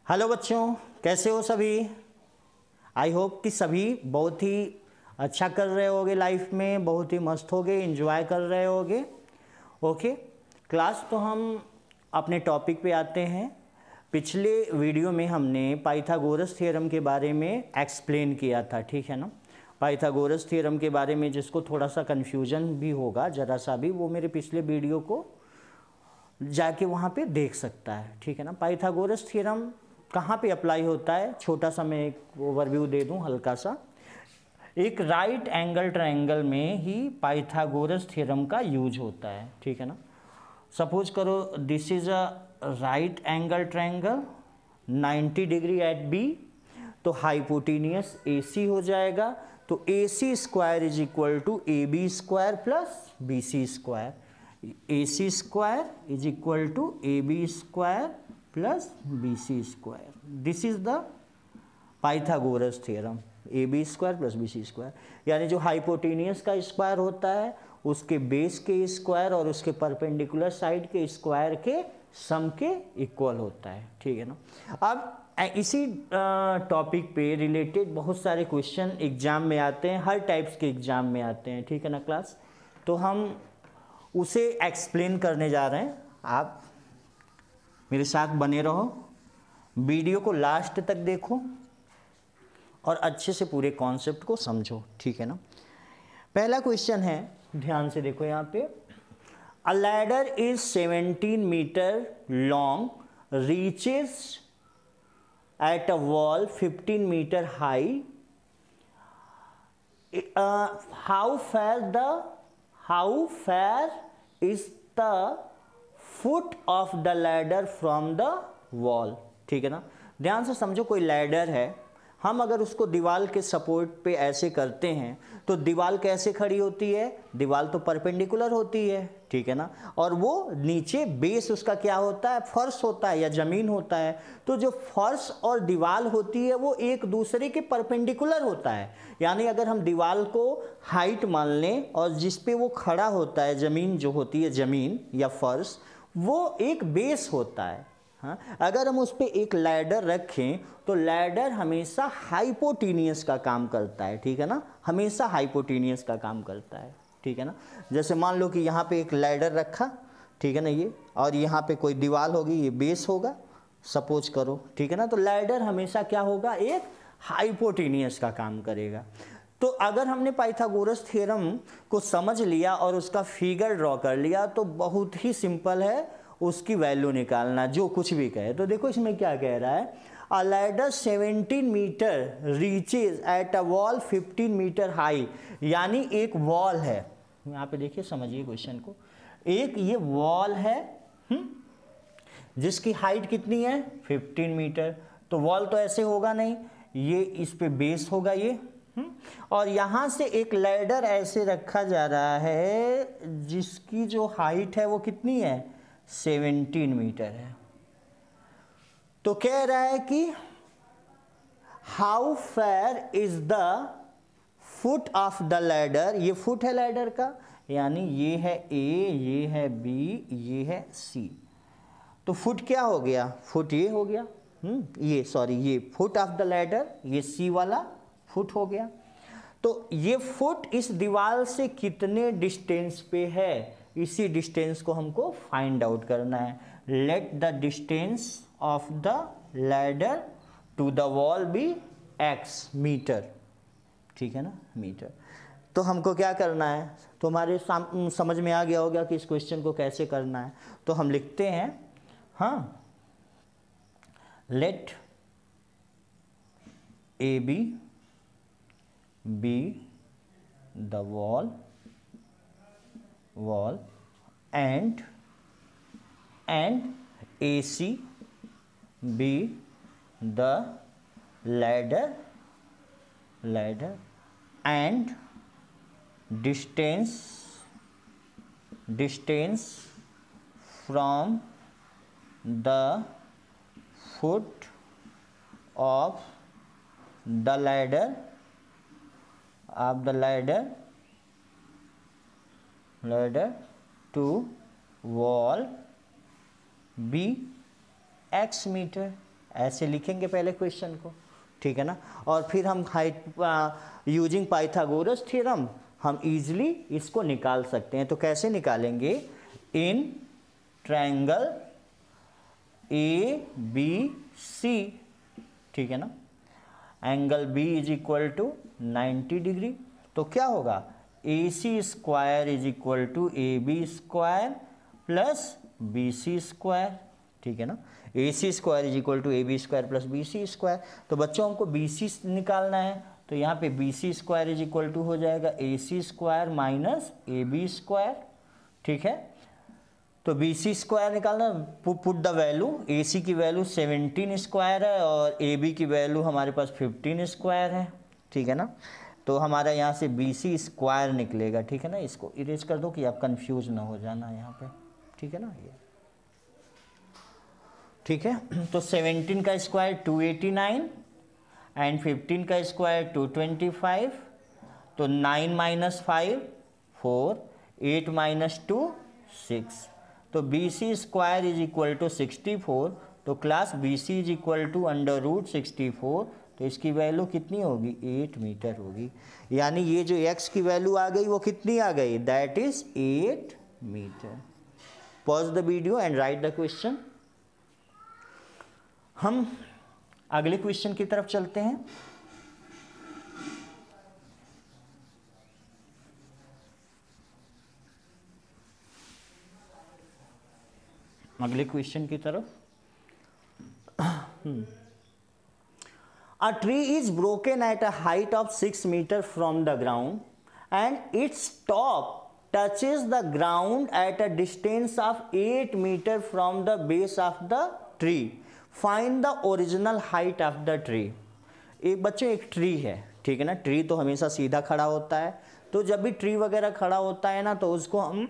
Hello बच्चों, कैसे हो सभी। आई होप कि सभी बहुत ही अच्छा कर रहे होगे, लाइफ में बहुत ही मस्त होगे, एंजॉय कर रहे होगे। ओके क्लास, तो हम अपने टॉपिक पे आते हैं। पिछले वीडियो में हमने पाइथागोरस थ्योरम के बारे में एक्सप्लेन किया था, ठीक है ना। पाइथागोरस थ्योरम के बारे में जिसको थोड़ा सा कन्फ्यूजन भी होगा ज़रा सा भी, वो मेरे पिछले वीडियो को जाके वहाँ पे देख सकता है, ठीक है ना। पाइथागोरस थ्योरम कहाँ पे अप्लाई होता है, छोटा सा मैं एक ओवरव्यू दे दूँ हल्का सा। एक राइट एंगल ट्रायंगल में ही पाइथागोरस थ्योरम का यूज होता है, ठीक है ना। सपोज करो this is a right angle triangle 90 degree at B, तो हाइपोटेनियस ए सी हो जाएगा। तो A C square is equal to A B square plus B C square. A C square is equal to A B square plus B C square. This is the Pythagoras theorem, A B square plus B C square. यानी जो hypotenuse का square होता है उसके base के square और उसके perpendicular side के स्क्वायर के सम के इक्वल होता है, ठीक है ना। अब इसी टॉपिक पे रिलेटेड बहुत सारे क्वेश्चन एग्जाम में आते हैं, हर टाइप्स के एग्जाम में आते हैं, ठीक है ना क्लास। तो हम उसे एक्सप्लेन करने जा रहे हैं। आप मेरे साथ बने रहो, वीडियो को लास्ट तक देखो और अच्छे से पूरे कॉन्सेप्ट को समझो, ठीक है ना। पहला क्वेश्चन है, ध्यान से देखो यहाँ पे। A ladder is 17 metre long, reaches at a wall 15 metre high. How fair is the foot of the ladder from the wall, ठीक है ना। ध्यान से समझो, कोई लैडर है, हम अगर उसको दीवार के सपोर्ट पे ऐसे करते हैं तो दीवार कैसे खड़ी होती है, दीवार तो परपेंडिकुलर होती है, ठीक है ना। और वो नीचे बेस उसका क्या होता है, फर्श होता है या ज़मीन होता है। तो जो फर्श और दीवार होती है वो एक दूसरे के परपेंडिकुलर होता है। यानी अगर हम दीवार को हाइट मान लें और जिस पे वो खड़ा होता है, ज़मीन जो होती है, ज़मीन या फर्श, वो एक बेस होता है। हाँ, अगर हम उस पर एक लैडर रखें तो लैडर हमेशा हाइपोटेनियस का काम करता है, ठीक है ना, हमेशा हाइपोटेनियस का काम करता है, ठीक है ना। जैसे मान लो कि यहाँ पे एक लैडर रखा, ठीक है ना, ये, और यहाँ पे कोई दीवार होगी, ये बेस होगा, सपोज करो, ठीक है ना। तो लैडर हमेशा क्या होगा, एक हाइपोटेनियस का काम करेगा। तो अगर हमने पाइथागोरस थ्योरम को समझ लिया और उसका फिगर ड्रॉ कर लिया तो बहुत ही सिंपल है उसकी वैल्यू निकालना, जो कुछ भी कहे। तो देखो इसमें क्या कह रहा है, a ladder 17 metre reaches at a wall 15 metre high. यानी एक वॉल है, यहाँ पे देखिए, समझिए क्वेश्चन को। एक ये वॉल है जिसकी हाइट कितनी है, 15 मीटर। तो वॉल तो ऐसे होगा नहीं, ये इस पे बेस होगा ये। और यहाँ से एक लैडर ऐसे रखा जा रहा है जिसकी जो हाइट है वो कितनी है, 17 मीटर है। तो कह रहा है कि how fair is the foot of the ladder, ये फुट है लैडर का, यानी ये है ए, ये है बी, ये है सी। तो फुट क्या हो गया, फुट ये हो गया, ये सॉरी, ये फुट ऑफ द लैडर, ये सी वाला फुट हो गया। तो ये फुट इस दीवार से कितने डिस्टेंस पे है, इसी डिस्टेंस को हमको फाइंड आउट करना है। Let the distance of the ladder to the wall be x metre, ठीक है ना, मीटर। तो हमको क्या करना है, तुम्हारे समझ में आ गया होगा कि इस क्वेश्चन को कैसे करना है। तो हम लिखते हैं, हाँ, let A B the wall and AC be the ladder and distance from the foot of the ladder to wall be x metre, ऐसे लिखेंगे पहले क्वेश्चन को, ठीक है ना। और फिर हम यूजिंग पाइथागोरस थ्योरम हम इजीली इसको निकाल सकते हैं। तो कैसे निकालेंगे, इन ट्रायंगल ए बी सी, ठीक है ना, angle B is equal to 90 degree, तो क्या होगा, A C square is equal to A B square plus B C square, ठीक है ना। A C square is equal to A B square plus B C square. तो बच्चों हमको B C निकालना है, तो यहाँ पे B C square is equal to हो जाएगा A C square minus A B square, ठीक है। तो बी सी स्क्वायर निकालना, put the value, A C की वैल्यू 17 स्क्वायर है और ए बी की वैल्यू हमारे पास 15 स्क्वायर है, ठीक है ना। तो हमारा यहाँ से बी सी स्क्वायर निकलेगा, ठीक है ना। इसको इरेज कर दो कि आप कंफ्यूज ना हो जाना यहाँ पे, ठीक है ना, ये ठीक है। तो 17 का स्क्वायर 289 एंड 15 का स्क्वायर 225, तो 9 माइनस 5 4, 8 माइनस 2 6, तो B C square is equal to 64। तो class B C is equal to under root 64, तो इसकी वैल्यू कितनी होगी, 8 मीटर होगी। यानी ये जो x की वैल्यू आ गई वो कितनी आ गई, that is 8 metre. Pause the video and write the question. हम अगले क्वेश्चन की तरफ चलते हैं। अगले क्वेश्चन की तरफ। A tree is broken at a height of 6 meters from the ground and its top touches the ground at a distance of 8 meters from the base of the tree. Find the original height of the tree. एक बच्चों एक tree है, ठीक है ना। Tree तो हमेशा सीधा खड़ा होता है, तो जब भी ट्री वगैरह खड़ा होता है ना तो उसको हम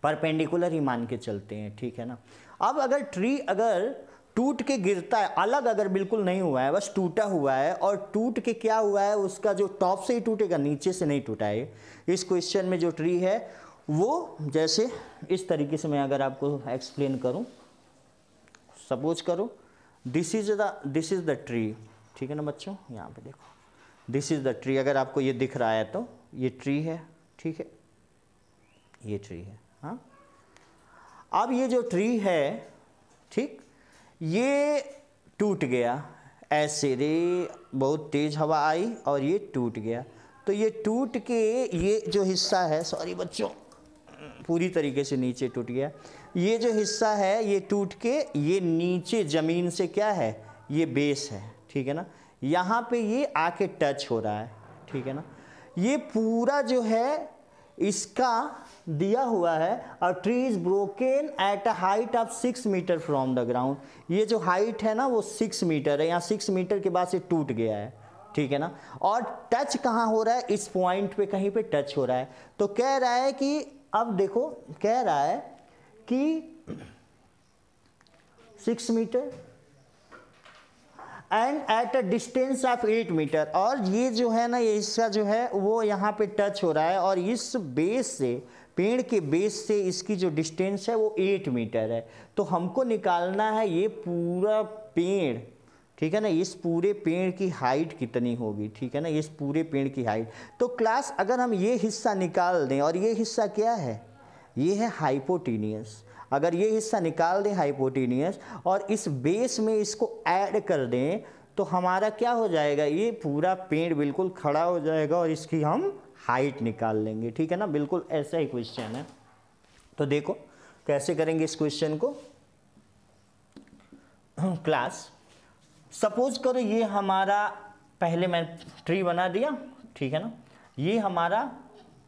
परपेंडिकुलर ही मान के चलते हैं, ठीक है ना। अब अगर ट्री अगर टूट के गिरता है, अलग अगर बिल्कुल नहीं हुआ है, बस टूटा हुआ है, और टूट के क्या हुआ है, उसका जो टॉप से ही टूटेगा, नीचे से नहीं टूटा है। इस क्वेश्चन में जो ट्री है वो जैसे इस तरीके से मैं अगर आपको एक्सप्लेन करूं, सपोज करो दिस इज द ट्री, ठीक है ना बच्चों। यहाँ पे देखो, दिस इज द ट्री, अगर आपको ये दिख रहा है तो ये ट्री है, ठीक है, ये ट्री है। हाँ, अब ये जो ट्री है, ठीक, ये टूट गया ऐसे रे, बहुत तेज हवा आई और ये टूट गया। तो ये टूट के ये जो हिस्सा है, सॉरी बच्चों, पूरी तरीके से नीचे टूट गया। ये जो हिस्सा है ये टूट के ये नीचे ज़मीन से क्या है, ये बेस है, ठीक है ना। यहाँ पे ये आके टच हो रहा है, ठीक है ना। ये पूरा जो है इसका दिया हुआ है, a tree is broken at a height of 6 metre from the ground. ये जो हाइट है ना वो 6 मीटर है, यहाँ 6 मीटर के बाद से टूट गया है, ठीक है ना। और टच कहाँ हो रहा है, इस पॉइंट पे कहीं पे टच हो रहा है। तो कह रहा है कि, अब देखो कह रहा है कि 6 metre and at a distance of 8 metre, और ये जो है ना ये हिस्सा जो है वो यहाँ पे टच हो रहा है, और इस बेस से, पेड़ के बेस से इसकी जो डिस्टेंस है वो 8 मीटर है। तो हमको निकालना है ये पूरा पेड़, ठीक है ना, इस पूरे पेड़ की हाइट कितनी होगी, ठीक है ना, इस पूरे पेड़ की हाइट। तो क्लास अगर हम ये हिस्सा निकाल दें, और ये हिस्सा क्या है, ये है हाइपोटेनियस, अगर ये हिस्सा निकाल दें हाइपोटेनियस और इस बेस में इसको ऐड कर दें तो हमारा क्या हो जाएगा, ये पूरा पेड़ बिल्कुल खड़ा हो जाएगा और इसकी हम हाइट निकाल लेंगे, ठीक है ना। बिल्कुल ऐसा ही क्वेश्चन है। तो देखो कैसे करेंगे इस क्वेश्चन को। क्लास सपोज करो ये हमारा, पहले मैं ट्री बना दिया, ठीक है ना, ये हमारा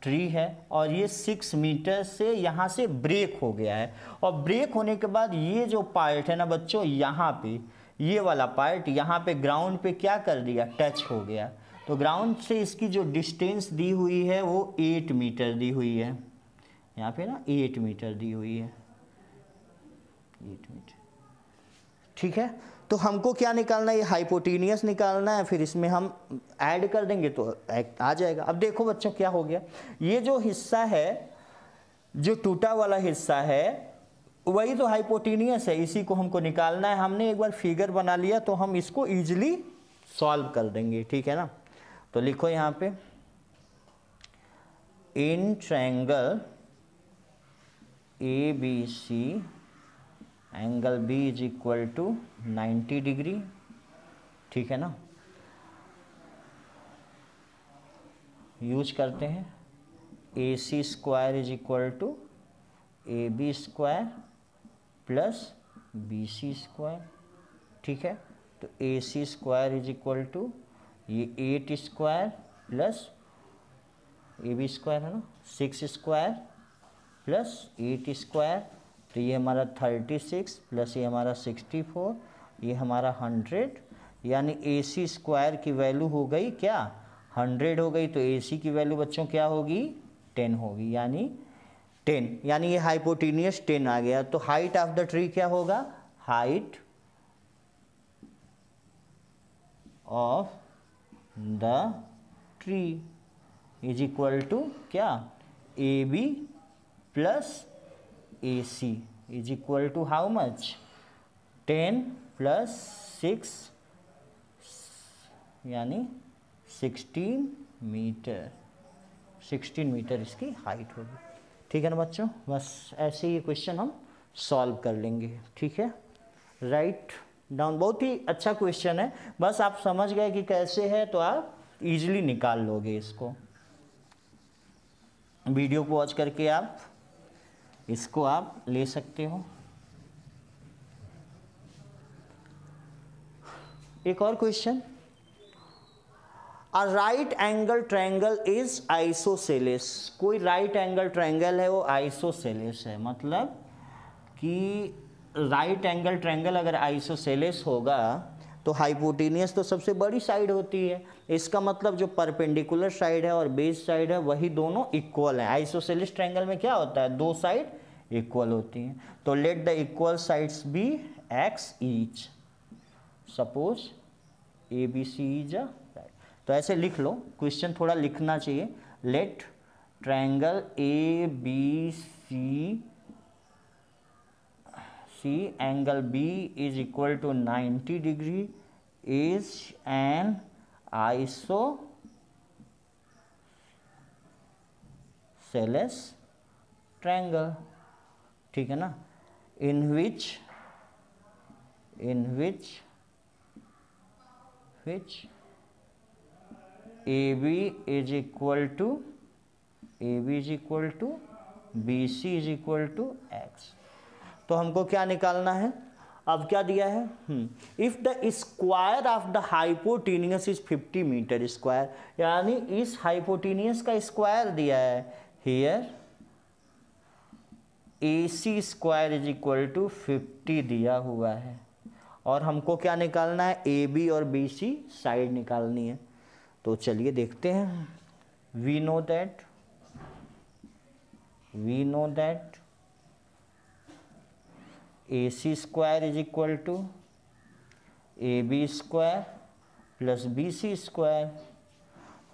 ट्री है और ये 6 मीटर से यहाँ से ब्रेक हो गया है, और ब्रेक होने के बाद ये जो पार्ट है ना बच्चों, यहाँ पे ये वाला पार्ट यहाँ पे ग्राउंड पे क्या कर दिया, टच हो गया। तो ग्राउंड से इसकी जो डिस्टेंस दी हुई है वो 8 मीटर दी हुई है, यहाँ पे ना 8 मीटर दी हुई है, 8 मीटर, ठीक है। तो हमको क्या निकालना है, ये हाइपोटेनियस निकालना है, फिर इसमें हम ऐड कर देंगे तो आ जाएगा। अब देखो बच्चों क्या हो गया, ये जो हिस्सा है, जो टूटा वाला हिस्सा है, वही तो हाइपोटेनियस है, इसी को हमको निकालना है। हमने एक बार फिगर बना लिया तो हम इसको इजीली सॉल्व कर देंगे, ठीक है ना। तो लिखो यहाँ पे, in triangle A B C angle B is equal to 90 degree, ठीक है ना। यूज करते हैं A C square is equal to A B square plus B C square, ठीक है। तो A C square is equal to ये 8 square plus A B square है ना, 6 स्क्वायर प्लस 8 स्क्वायर, तो ये हमारा 36 प्लस ये हमारा 64, ये हमारा 100, यानी ए सी स्क्वायर की वैल्यू हो गई क्या, 100 हो गई। तो ए सी की वैल्यू बच्चों क्या होगी, 10 होगी, यानी 10, यानी ये हाइपोटेनियस 10 आ गया। तो हाइट ऑफ द ट्री क्या होगा, height of the tree is equal to क्या, A B plus A C is equal to how much, 10 plus 6 यानी 16 मीटर, 16 मीटर इसकी हाइट होगी, ठीक है ना बच्चों। बस ऐसे ही क्वेश्चन हम सॉल्व कर लेंगे, ठीक है। राइट डाउन, बहुत ही अच्छा क्वेश्चन है, बस आप समझ गए कि कैसे है तो आप इजीली निकाल लोगे इसको। वीडियो को वॉच करके आप इसको आप ले सकते हो। एक और question, a right angle triangle is isosceles. कोई राइट एंगल ट्रायंगल है वो आइसोसेलेस है, मतलब कि राइट एंगल ट्रायंगल अगर आइसोसेलेस होगा तो हाइपोटेनियस तो सबसे बड़ी साइड होती है, इसका मतलब जो परपेंडिकुलर साइड है और बेस साइड है वही दोनों इक्वल है। आइसोसेलेस ट्रायंगल में क्या होता है, दो साइड इक्वल होती हैं। तो let the equal sides be x each, suppose A B C is a right. तो ऐसे लिख लो, क्वेश्चन थोड़ा लिखना चाहिए। Let triangle A B C angle B is equal to 90 degree is an isosceles triangle, ठीक है ना, in which AB is equal to BC is equal to X। तो हमको क्या निकालना है, अब क्या दिया है, if the square of the hypotenuse is 50 metre square, यानी इस हाइपोटेनियस का स्क्वायर दिया है। Here A C square is equal to 50 दिया हुआ है, और हमको क्या निकालना है, ए बी और बी सी साइड निकालनी है। तो चलिए देखते हैं। We know that A C square is equal to A B square plus B C square.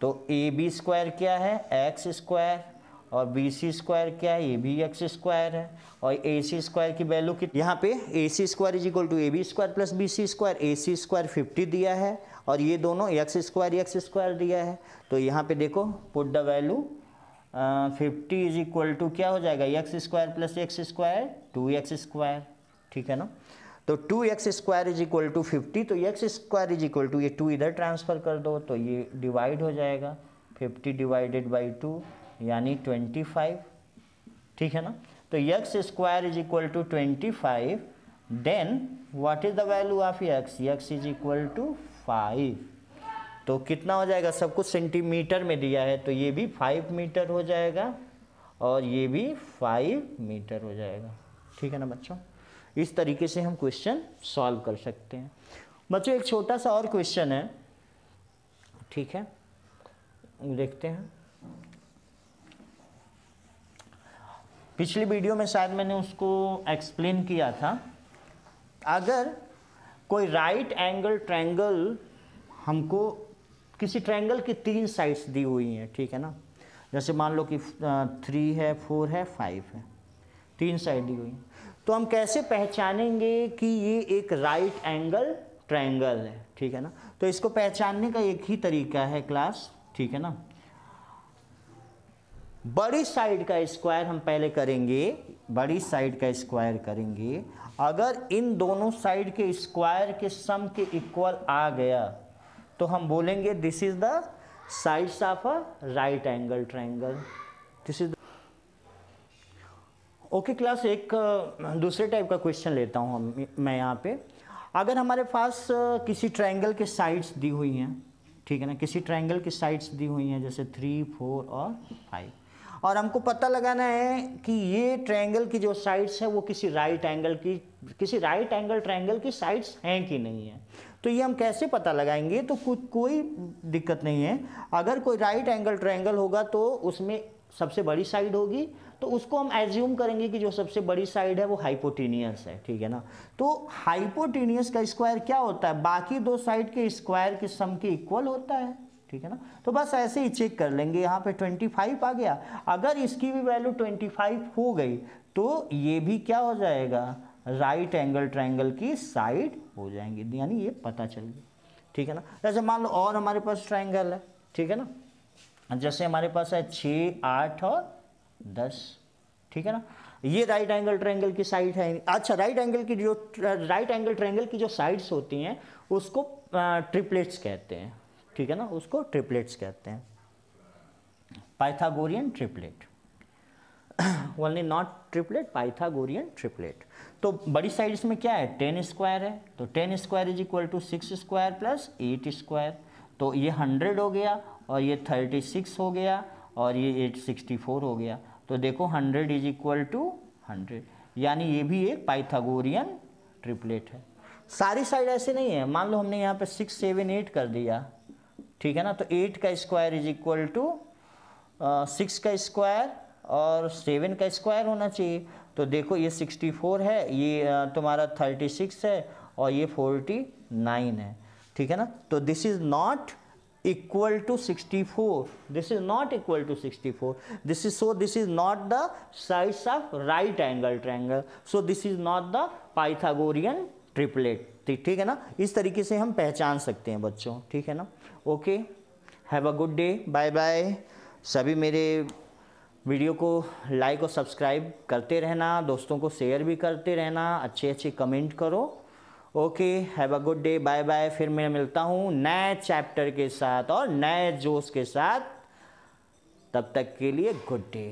तो ए बी स्क्वायर क्या है, एक्स स्क्वायर, और बी सी स्क्वायर क्या है, ये भी एक्स स्क्वायर है। और ए सी स्क्वायर की वैल्यू कितनी, यहाँ पे A C square is equal to A B square plus B C square. A C square 50 दिया है और ये दोनों एक्स स्क्वायर दिया है। तो यहाँ पे देखो, put the value 50 is equal to क्या हो जाएगा, x square plus x square 2x square, ठीक है ना। तो 2x square is equal to 50, तो x square is equal to ये 2 इधर ट्रांसफ़र कर दो तो ये डिवाइड हो जाएगा, 50 डिवाइडेड बाई 2 यानी 25, ठीक है ना। तो x square is equal to 25, then what is the value of x is equal to 5। तो कितना हो जाएगा, सब कुछ सेंटीमीटर में दिया है, तो ये भी 5 मीटर हो जाएगा और ये भी 5 मीटर हो जाएगा, ठीक है ना बच्चों। इस तरीके से हम क्वेश्चन सॉल्व कर सकते हैं। बच्चों एक छोटा सा और क्वेश्चन है, ठीक है, देखते हैं। पिछली वीडियो में शायद मैंने उसको एक्सप्लेन किया था। अगर कोई राइट एंगल ट्रायंगल, हमको किसी ट्रायंगल की 3 साइड्स दी हुई हैं, ठीक है ना, जैसे मान लो कि 3 है, 4 है, 5 है, 3 साइड दी हुई हैं। तो हम कैसे पहचानेंगे कि ये एक राइट एंगल ट्रायंगल है, ठीक है ना। तो इसको पहचानने का एक ही तरीका है क्लास, ठीक है ना। बड़ी साइड का स्क्वायर हम पहले करेंगे, बड़ी साइड का स्क्वायर करेंगे। अगर इन दोनों साइड के स्क्वायर के सम के इक्वल आ गया तो हम बोलेंगे this is the sides of a right angle triangle. This is okay class. एक दूसरे टाइप का क्वेश्चन लेता हूँ मैं यहाँ पे। अगर हमारे पास किसी ट्रायंगल के साइड्स दी हुई हैं, ठीक है ना, किसी ट्रायंगल की साइड्स दी हुई हैं जैसे 3, 4 और 5, और हमको पता लगाना है कि ये ट्रायंगल की जो साइड्स है वो किसी राइट एंगल ट्रायंगल की साइड्स हैं कि नहीं है। तो ये हम कैसे पता लगाएंगे? तो कोई दिक्कत नहीं है। अगर कोई राइट एंगल ट्रायंगल होगा तो उसमें सबसे बड़ी साइड होगी, तो उसको हम एज्यूम करेंगे कि जो सबसे बड़ी साइड है वो हाइपोटेनियस है, ठीक है ना। तो हाइपोटेनियस का स्क्वायर क्या होता है? बाकी दो साइड के स्क्वायर के सम के इक्वल होता है, ठीक है ना। तो बस ऐसे ही चेक कर लेंगे। यहाँ पे 25 आ गया, अगर इसकी भी वैल्यू 25 हो गई तो ये भी क्या हो जाएगा? राइट एंगल ट्रायंगल की साइड हो जाएंगी, यानी ये पता चल गया, ठीक है ना। जैसे मान लो और हमारे पास ट्रायंगल है, ठीक है ना। जैसे हमारे पास है 6, 8 और 10, ठीक है ना। ये राइट एंगल ट्रायंगल की साइड है। अच्छा, राइट एंगल ट्रायंगल की जो साइड्स होती हैं उसको ट्रिपलेट्स कहते हैं, ठीक है ना, उसको ट्रिपलेट्स कहते हैं, Pythagorean triplet. Only not triplet, Pythagorean triplet. तो बड़ी साइड्स में क्या है? 10 स्क्वायर है, तो 10 square is equal to 6 square plus 8 square. तो ये 100 हो गया और ये 36 हो गया और ये 864 हो गया। तो देखो 100 इज इक्वल टू 100, यानी ये भी एक पाइथागोरियन ट्रिपलेट है। सारी साइड ऐसे नहीं है। मान लो हमने यहाँ पे 6, 7, 8 कर दिया, ठीक है ना। तो 8 का स्क्वायर इज इक्वल टू 6 का स्क्वायर और 7 का स्क्वायर होना चाहिए। तो देखो ये 64 है, ये तुम्हारा 36 है और ये 49 है, ठीक है ना। तो this is not equal to 64, this is not equal to 64, this is not the sides of right angle triangle, so this is not the Pythagorean triplet, ठीक है ना। इस तरीके से हम पहचान सकते हैं बच्चों, ठीक है ना। Okay, have a good day, bye bye. सभी मेरे वीडियो को लाइक और सब्सक्राइब करते रहना, दोस्तों को शेयर भी करते रहना, अच्छे कमेंट करो। Okay, have a good day, bye bye. फिर मैं मिलता हूँ नए चैप्टर के साथ और नए जोश के साथ। तब तक के लिए गुड डे।